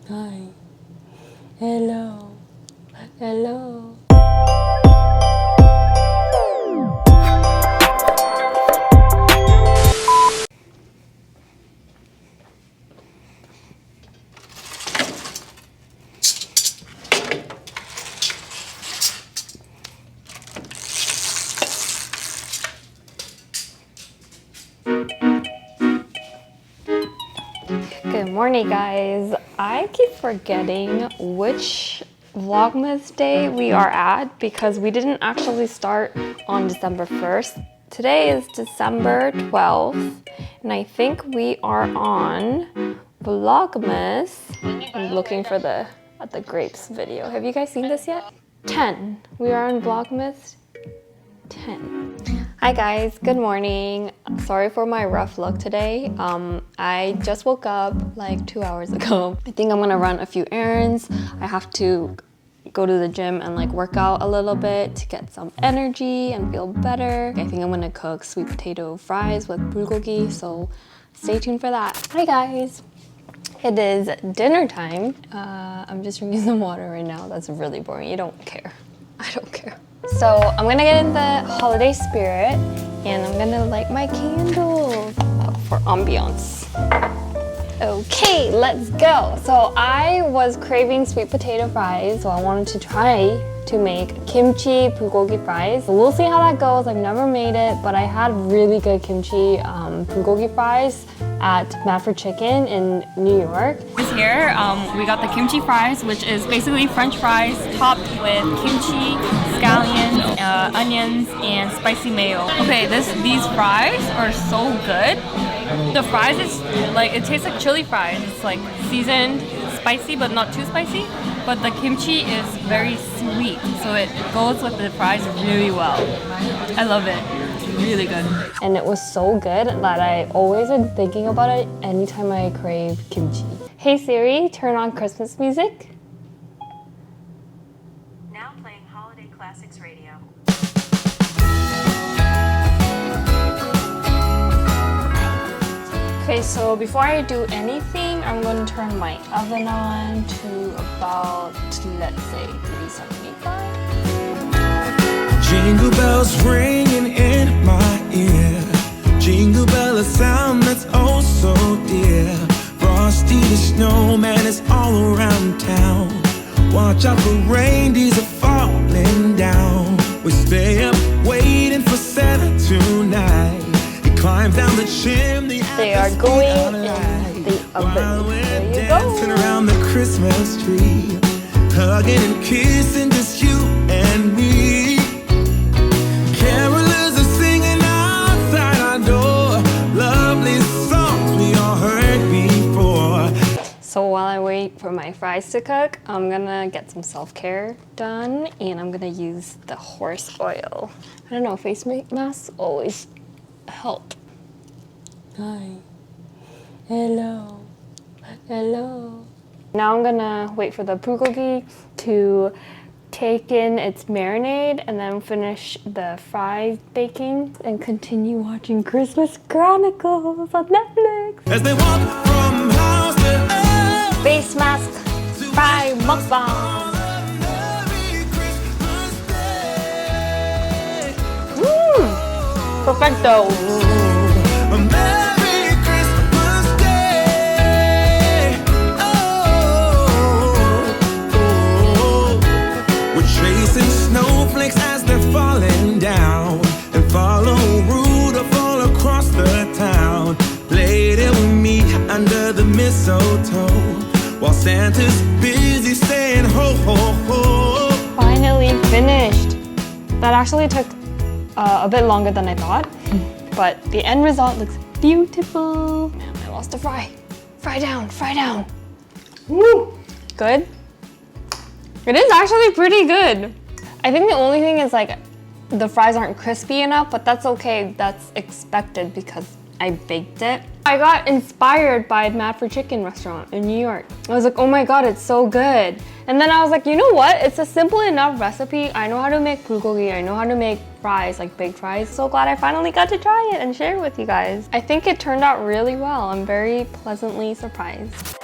Hi. Hello. Hello. Good morning, guys. I keep forgetting which Vlogmas day we are at because we didn't actually start on December 1st. Today is December 12th, and I think we are on Vlogmas. I'm looking for the grapes video. Have you guys seen this yet? 10. We are on Vlogmas 10. Hi guys, good morning. Sorry for my rough look today. I just woke up like 2 hours ago. I think I'm gonna run a few errands. I have to go to the gym and like work out a little bit to get some energy and feel better. I think I'm gonna cook sweet potato fries with bulgogi, so stay tuned for that. Hi guys. It is dinner time. I'm just drinking some water right now. That's really boring. You don't care. I don't care. So I'm gonna get in the holiday spirit and I'm gonna light my candles for ambiance. Okay, let's go. So I was craving sweet potato fries, so I wanted to try to make kimchi bulgogi fries. We'll see how that goes. I've never made it, but I had really good kimchi bulgogi fries at Mad for Chicken in New York. Here, we got the kimchi fries, which is basically French fries topped with kimchi, scallions, onions, and spicy mayo. Okay, these fries are so good. The fries is like, it tastes like chili fries. It's like seasoned, spicy, but not too spicy. But the kimchi is very sweet, so it goes with the fries really well. I love it. It's really good. And it was so good that I always been thinking about it anytime I crave kimchi. Hey Siri, turn on Christmas music. Now playing Holiday Classics Radio. Okay, so before I do anything, I'm going to turn my oven on to about, let's say, 375. Jingle bells ringing in my ear. Jingle bell, a sound that's oh so dear. Frosty the snowman is all around town. Watch out for reindeers are falling down. We stay up waiting for Santa tonight. He climbs down the chimney. They are going in the oven. There you dancing go. around the Christmas tree, hugging and kissing just you and me. Carolers are singing outside our door, lovely songs we all heard before. So while I wait for my fries to cook, I'm gonna get some self-care done, and I'm gonna use the horse oil. I don't know, face masks always help. Hi. Hello. Hello. Now I'm gonna wait for the bulgogi to take in its marinade and then finish the fries baking and continue watching Christmas Chronicles on Netflix. As they walk from house to house, Face mask fry mukbang. Merry Christmas Day. Perfecto. A Merry Christmas Day. We're chasing snowflakes as they're falling down, and follow Rudolph all across the town. Later we meet under the mistletoe, while Santa's busy saying ho ho ho. Finally finished. That actually took a bit longer than I thought, but the end result looks beautiful. Man, I lost a fry. Fry down, fry down. Woo! Good. It is actually pretty good. I think the only thing is like the fries aren't crispy enough, but that's okay. That's expected because I baked it. I got inspired by Mad for Chicken restaurant in New York. I was like, oh my god, it's so good. And then I was like, you know what? It's a simple enough recipe. I know how to make bulgogi. I know how to make fries, like baked fries. So glad I finally got to try it and share it with you guys. I think it turned out really well. I'm very pleasantly surprised.